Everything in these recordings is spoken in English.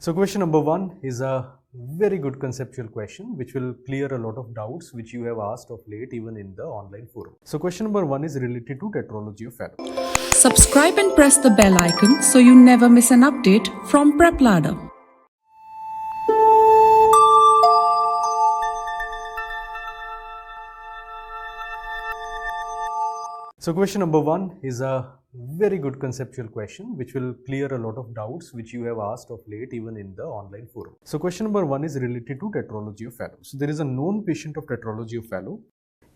So question number 1 is a very good conceptual question which will clear a lot of doubts which you have asked of late even in the online forum. So question number 1 is related to Tetralogy of Fallot. Subscribe and press the bell icon so you never miss an update from PrepLadder. So question number 1 is a very good conceptual question which will clear a lot of doubts which you have asked of late even in the online forum. So question number 1 is related to Tetralogy of Fallot. So there is a known patient of Tetralogy of Fallot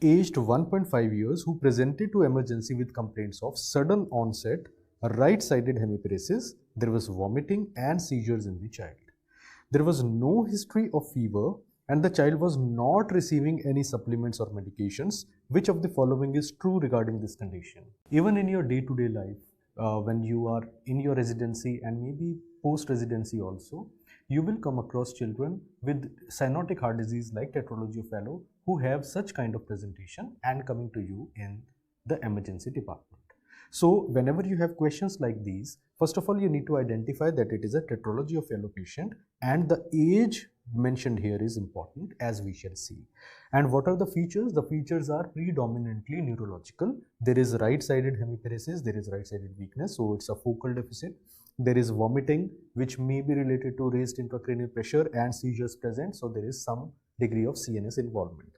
aged 1.5 years who presented to emergency with complaints of sudden onset right-sided hemiparesis. There was vomiting and seizures in the child. There was no history of fever and the child was not receiving any supplements or medications. Which of the following is true regarding this condition? Even in your day-to-day life, when you are in your residency and maybe post-residency also, you will come across children with cyanotic heart disease like Tetralogy of Fallot who have such kind of presentation and coming to you in the emergency department. So whenever you have questions like these, first of all, you need to identify that it is a Tetralogy of Fallot patient and the age mentioned here is important, as we shall see. And what are the features? The features are predominantly neurological. There is right-sided hemiparesis, there is right-sided weakness, so it's a focal deficit. There is vomiting, which may be related to raised intracranial pressure and seizures present, so there is some degree of CNS involvement.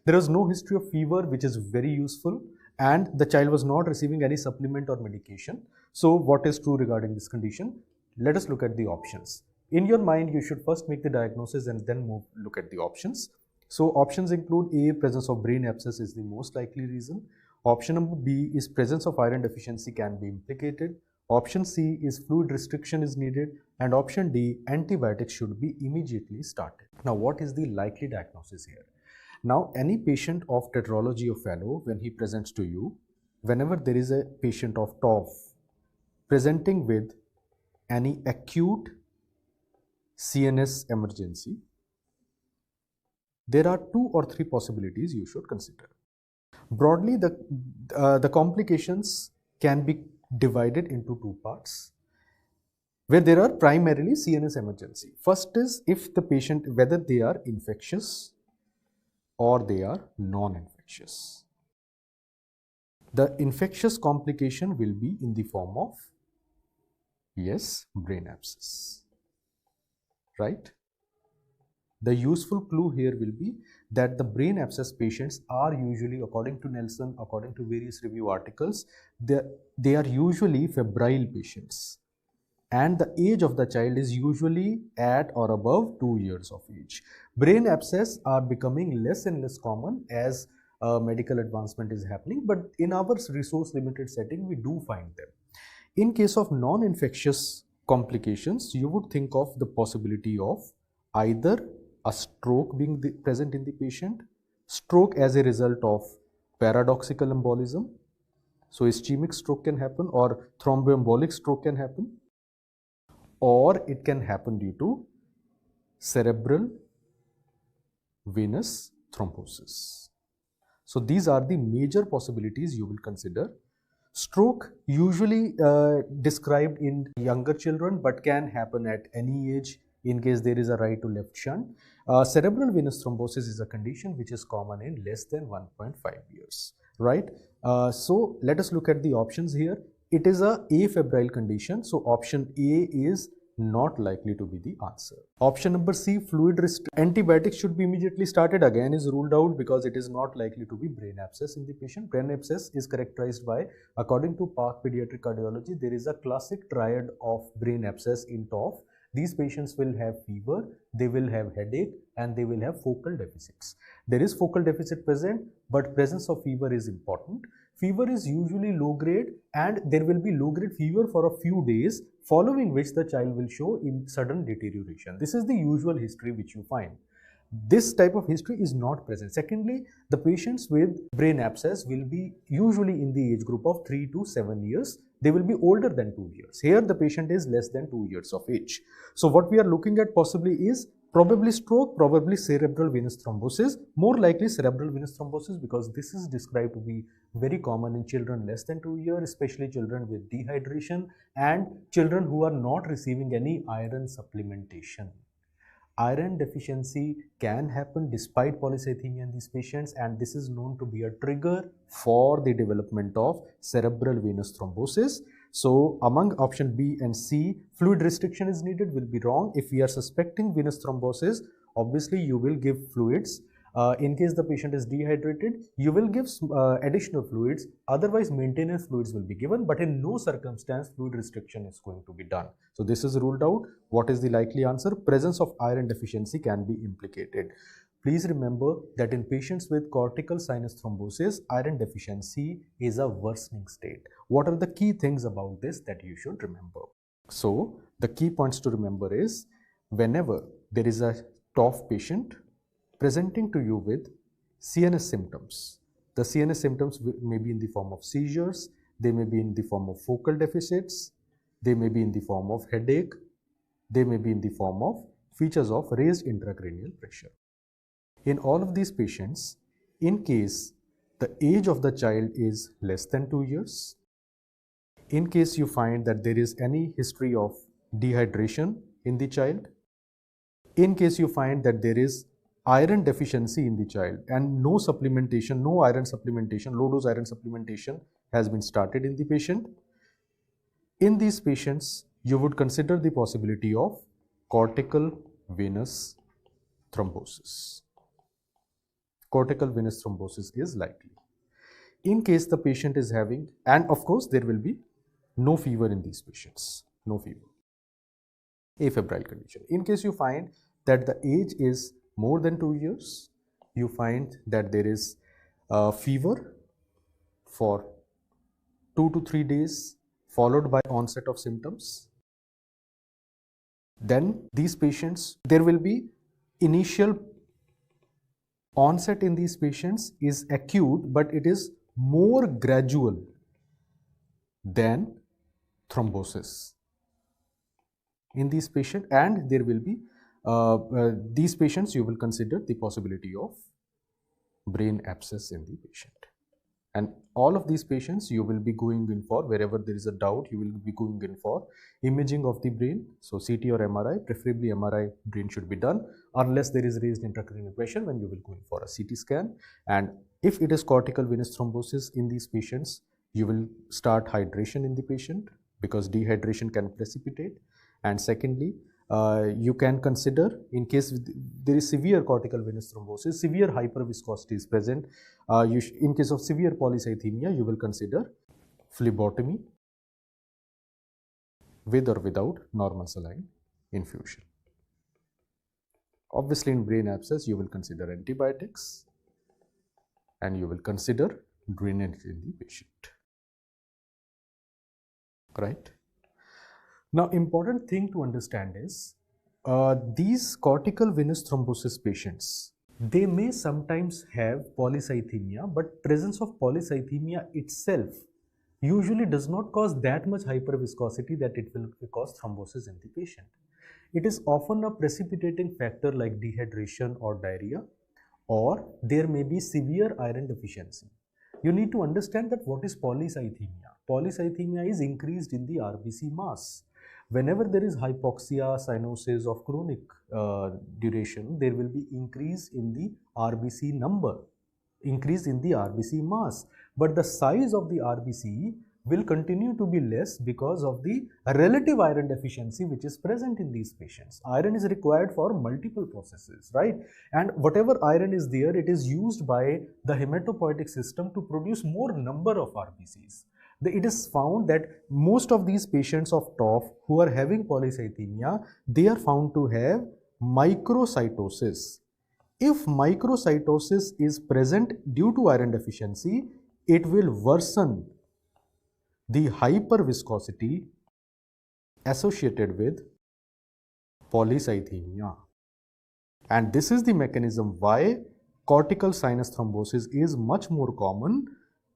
There was no history of fever, which is very useful, and the child was not receiving any supplement or medication. So what is true regarding this condition? Let us look at the options. In your mind, you should first make the diagnosis and then look at the options. So options include A, presence of brain abscess is the most likely reason. Option number B is presence of iron deficiency can be implicated. Option C is fluid restriction is needed. And option D, antibiotics should be immediately started. Now, what is the likely diagnosis here? Now, any patient of Tetralogy of Fallot, when he presents to you, whenever there is a patient of TOF presenting with any acute CNS emergency, there are 2 or 3 possibilities you should consider. Broadly, the complications can be divided into 2 parts, where there are primarily CNS emergency. First is if the patient, whether they are infectious or they are non-infectious. The infectious complication will be in the form of, yes, brain abscess, right? The useful clue here will be that the brain abscess patients are usually, according to Nelson, according to various review articles, they are usually febrile patients. And the age of the child is usually at or above 2 years of age. Brain abscess are becoming less and less common as medical advancement is happening, but in our resource limited setting, we do find them. In case of non-infectious complications, you would think of the possibility of either a stroke being present in the patient, stroke as a result of paradoxical embolism, so ischemic stroke can happen, or thromboembolic stroke can happen, or it can happen due to cerebral venous thrombosis. So these are the major possibilities you will consider. Stroke usually described in younger children but can happen at any age in case there is a right to left shunt. Cerebral venous thrombosis is a condition which is common in less than 1.5 years, right? So let us look at the options here. It is a afebrile condition, so option A is not likely to be the answer. Option number C, fluid restriction. Antibiotics should be immediately started, again is ruled out because it is not likely to be brain abscess in the patient. Brain abscess is characterized by, according to PARC pediatric cardiology, there is a classic triad of brain abscess in TOF. These patients will have fever, they will have headache, and they will have focal deficits. There is focal deficit present, but presence of fever is important. Fever is usually low grade and there will be low grade fever for a few days, following which the child will show sudden deterioration. This is the usual history which you find. This type of history is not present. Secondly, the patients with brain abscess will be usually in the age group of 3 to 7 years. They will be older than 2 years. Here the patient is less than 2 years of age. So what we are looking at possibly is Probably stroke, probably cerebral venous thrombosis, more likely cerebral venous thrombosis because this is described to be very common in children less than 2 years, especially children with dehydration and children who are not receiving any iron supplementation. Iron deficiency can happen despite polycythemia in these patients, and this is known to be a trigger for the development of cerebral venous thrombosis. So among option B and C, fluid restriction is needed will be wrong. If we are suspecting venous thrombosis, obviously you will give fluids. In case the patient is dehydrated, you will give additional fluids. Otherwise, maintenance fluids will be given, but in no circumstance fluid restriction is going to be done. So this is ruled out. What is the likely answer? Presence of iron deficiency can be implicated. Please remember that in patients with cortical sinus thrombosis, iron deficiency is a worsening state. What are the key things about this that you should remember? So the key points to remember is whenever there is a TOF patient presenting to you with CNS symptoms. The CNS symptoms may be in the form of seizures, they may be in the form of focal deficits, they may be in the form of headache, they may be in the form of features of raised intracranial pressure. In all of these patients, in case the age of the child is less than 2 years, in case you find that there is any history of dehydration in the child, in case you find that there is iron deficiency in the child and no supplementation, no iron supplementation, low dose iron supplementation has been started in the patient, in these patients, you would consider the possibility of cortical venous thrombosis. Cortical venous thrombosis is likely. In case the patient is having, and of course there will be no fever in these patients, no fever, afebrile condition. In case you find that the age is more than 2 years, you find that there is fever for 2 to 3 days followed by onset of symptoms. Then these patients, there will be initial onset in these patients is acute, but it is more gradual than thrombosis in these patients, and there will be these patients you will consider the possibility of brain abscess in the patient. And all of these patients you will be going in for, wherever there is a doubt, you will be going in for imaging of the brain. So CT or MRI, preferably MRI brain should be done unless there is raised intracranial pressure, when you will go in for a CT scan. And if it is cortical venous thrombosis in these patients, you will start hydration in the patient because dehydration can precipitate. And secondly, you can consider, in case there is severe cortical venous thrombosis, severe hyperviscosity is present, in case of severe polycythemia, you will consider phlebotomy with or without normal saline infusion. Obviously, in brain abscess, you will consider antibiotics and you will consider drainage in the patient. Right? Now, important thing to understand is these cortical venous thrombosis patients, they may sometimes have polycythemia, but presence of polycythemia itself usually does not cause that much hyperviscosity that it will cause thrombosis in the patient. It is often a precipitating factor like dehydration or diarrhea, or there may be severe iron deficiency. You need to understand that what is polycythemia. Polycythemia is increased in the RBC mass. Whenever there is hypoxia, cyanosis of chronic duration, there will be increase in the RBC number, increase in the RBC mass. But the size of the RBC will continue to be less because of the relative iron deficiency which is present in these patients. Iron is required for multiple processes, right? And whatever iron is there, it is used by the hematopoietic system to produce more number of RBCs. It is found that most of these patients of TOF who are having polycythemia, they are found to have microcytosis. If microcytosis is present due to iron deficiency, it will worsen the hyperviscosity associated with polycythemia. And this is the mechanism why cortical sinus thrombosis is much more common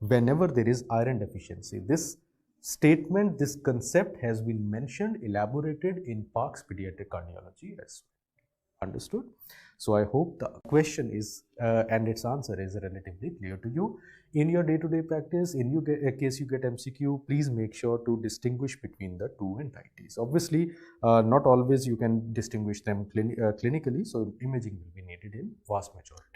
whenever there is iron deficiency. This statement, this concept has been mentioned, elaborated in Park's Pediatric Cardiology as well. Understood? So I hope the question is and its answer is relatively clear to you. In your day-to-day practice, in case you get MCQ, please make sure to distinguish between the two entities. Obviously, not always you can distinguish them clinically, so imaging will be needed in vast majority.